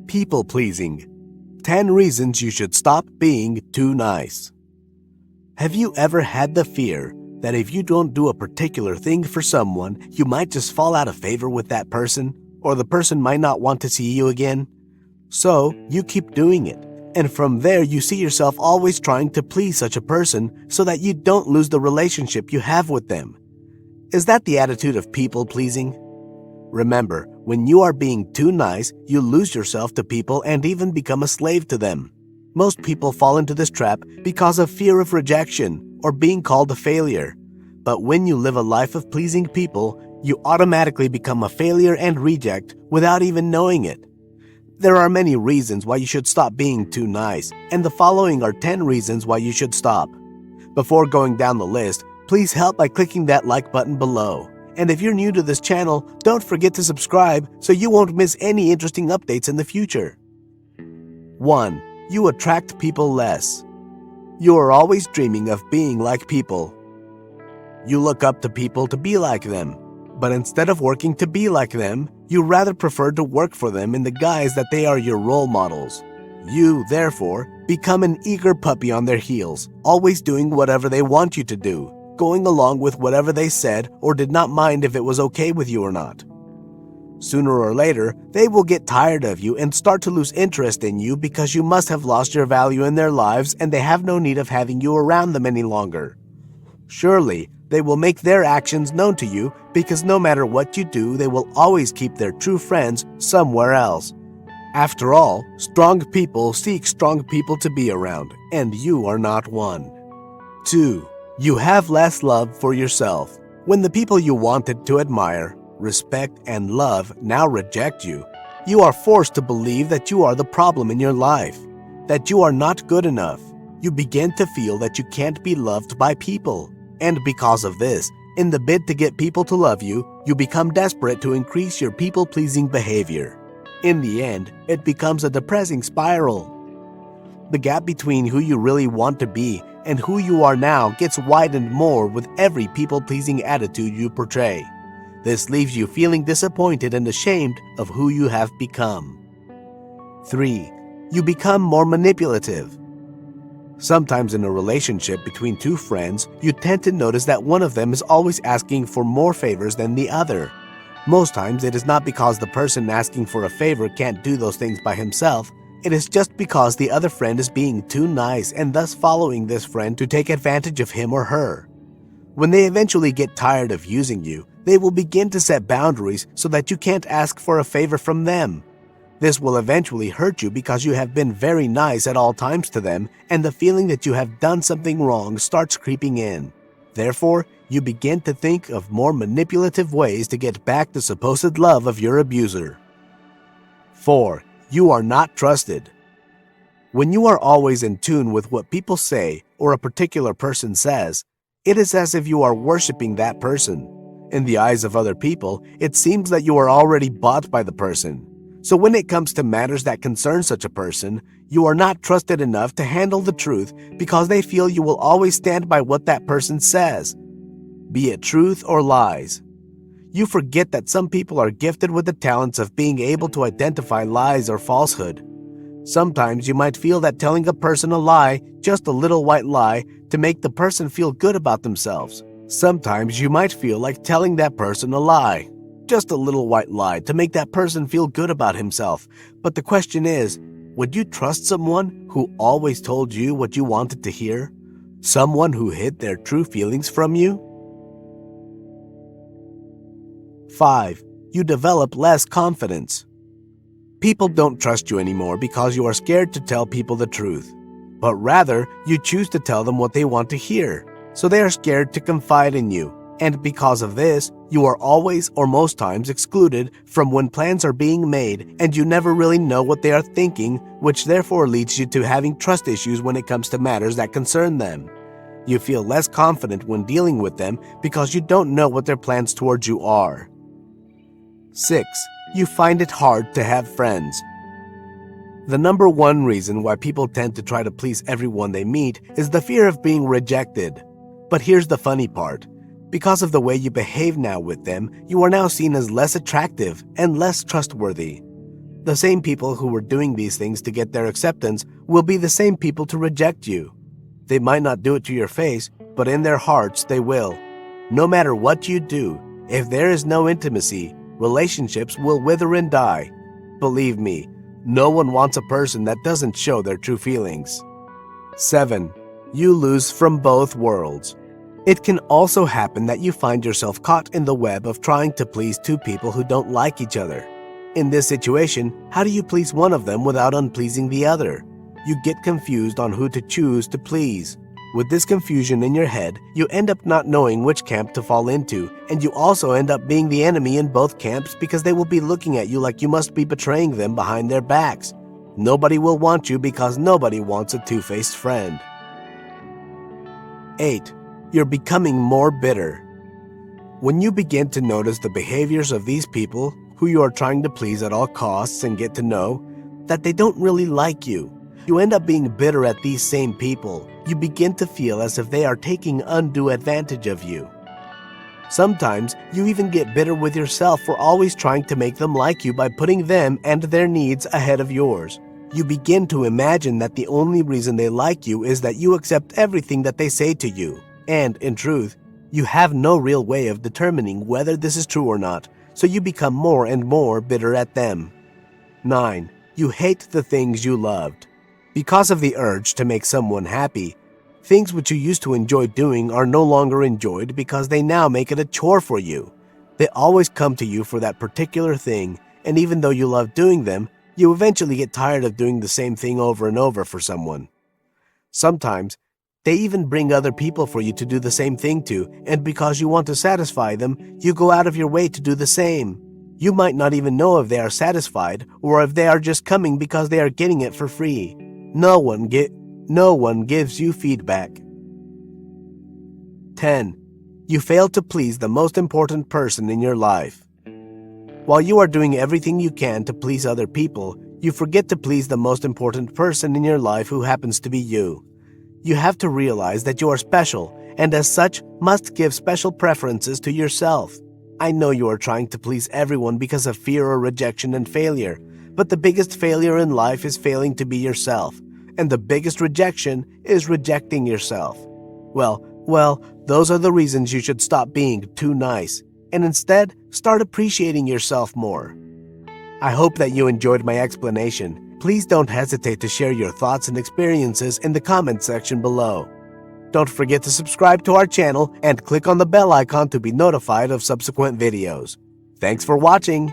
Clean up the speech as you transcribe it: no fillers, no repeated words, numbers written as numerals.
People-pleasing. 10 reasons you should stop being too nice. Have you ever had the fear that if you don't do a particular thing for someone, you might just fall out of favor with that person, or the person might not want to see you again? So, you keep doing it, and from there you see yourself always trying to please such a person so that you don't lose the relationship you have with them. Is that the attitude of people-pleasing? Remember, when you are being too nice, you lose yourself to people and even become a slave to them. Most people fall into this trap because of fear of rejection or being called a failure. But when you live a life of pleasing people, you automatically become a failure and reject without even knowing it. There are many reasons why you should stop being too nice, and the following are 10 reasons why you should stop. Before going down the list, please help by clicking that like button below. And if you're new to this channel, don't forget to subscribe so you won't miss any interesting updates in the future. 1. You attract people less. You are always dreaming of being like people. You look up to people to be like them, but instead of working to be like them, you rather prefer to work for them in the guise that they are your role models. You, therefore, become an eager puppy on their heels, always doing whatever they want you to do, going along with whatever they said or did not mind if it was okay with you or not. Sooner or later, they will get tired of you and start to lose interest in you because you must have lost your value in their lives and they have no need of having you around them any longer. Surely, they will make their actions known to you because no matter what you do, they will always keep their true friends somewhere else. After all, strong people seek strong people to be around, and you are not one. 2. You have less love for yourself. When the people you wanted to admire, respect, and love now reject you, you are forced to believe that you are the problem in your life, that you are not good enough. You begin to feel that you can't be loved by people. And because of this, in the bid to get people to love you, you become desperate to increase your people-pleasing behavior. In the end, it becomes a depressing spiral. The gap between who you really want to be and who you are now gets widened more with every people-pleasing attitude you portray. This leaves you feeling disappointed and ashamed of who you have become. 3. You become more manipulative. Sometimes in a relationship between two friends, you tend to notice that one of them is always asking for more favors than the other. Most times it is not because the person asking for a favor can't do those things by himself. It is just because the other friend is being too nice and thus following this friend to take advantage of him or her. When they eventually get tired of using you, they will begin to set boundaries so that you can't ask for a favor from them. This will eventually hurt you because you have been very nice at all times to them, and the feeling that you have done something wrong starts creeping in. Therefore, you begin to think of more manipulative ways to get back the supposed love of your abuser. 4. You are not trusted. When you are always in tune with what people say or a particular person says, it is as if you are worshiping that person. In the eyes of other people, it seems that you are already bought by the person. So when it comes to matters that concern such a person, you are not trusted enough to handle the truth because they feel you will always stand by what that person says, be it truth or lies. You forget that some people are gifted with the talents of being able to identify lies or falsehood. Sometimes you might feel that telling a person a lie, just a little white lie, to make the person feel good about themselves. Sometimes you might feel like telling that person a lie, just a little white lie, to make that person feel good about himself. But the question is, would you trust someone who always told you what you wanted to hear? Someone who hid their true feelings from you? 5. You develop less confidence. People don't trust you anymore because you are scared to tell people the truth, but rather you choose to tell them what they want to hear. So they are scared to confide in you, and because of this, you are always or most times excluded from when plans are being made and you never really know what they are thinking, which therefore leads you to having trust issues when it comes to matters that concern them. You feel less confident when dealing with them because you don't know what their plans towards you are. 6. You find it hard to have friends. The number one reason why people tend to try to please everyone they meet is the fear of being rejected. But here's the funny part. Because of the way you behave now with them, you are now seen as less attractive and less trustworthy. The same people who were doing these things to get their acceptance will be the same people to reject you. They might not do it to your face, but in their hearts they will. No matter what you do, if there is no intimacy, relationships will wither and die. Believe me, no one wants a person that doesn't show their true feelings. 7. You lose from both worlds. It can also happen that you find yourself caught in the web of trying to please two people who don't like each other. In this situation, how do you please one of them without unpleasing the other? You get confused on who to choose to please. With this confusion in your head, you end up not knowing which camp to fall into, and you also end up being the enemy in both camps because they will be looking at you like you must be betraying them behind their backs. Nobody will want you because nobody wants a two-faced friend. 8. You're becoming more bitter. When you begin to notice the behaviors of these people who you are trying to please at all costs and get to know that they don't really like you, you end up being bitter at these same people. You begin to feel as if they are taking undue advantage of you. Sometimes you even get bitter with yourself for always trying to make them like you by putting them and their needs ahead of yours. You begin to imagine that the only reason they like you is that you accept everything that they say to you. And, in truth, you have no real way of determining whether this is true or not, so you become more and more bitter at them. 9. You hate the things you loved. Because of the urge to make someone happy, things which you used to enjoy doing are no longer enjoyed because they now make it a chore for you. They always come to you for that particular thing, and even though you love doing them, you eventually get tired of doing the same thing over and over for someone. Sometimes, they even bring other people for you to do the same thing to, and because you want to satisfy them, you go out of your way to do the same. You might not even know if they are satisfied or if they are just coming because they are getting it for free. No one gives you feedback. 10. You fail to please the most important person in your life. While you are doing everything you can to please other people, you forget to please the most important person in your life who happens to be you. You have to realize that you are special and as such must give special preferences to yourself. I know you are trying to please everyone because of fear or rejection and failure, but the biggest failure in life is failing to be yourself, and the biggest rejection is rejecting yourself. Well, those are the reasons you should stop being too nice, and instead start appreciating yourself more. I hope that you enjoyed my explanation. Please don't hesitate to share your thoughts and experiences in the comment section below. Don't forget to subscribe to our channel and click on the bell icon to be notified of subsequent videos. Thanks for watching!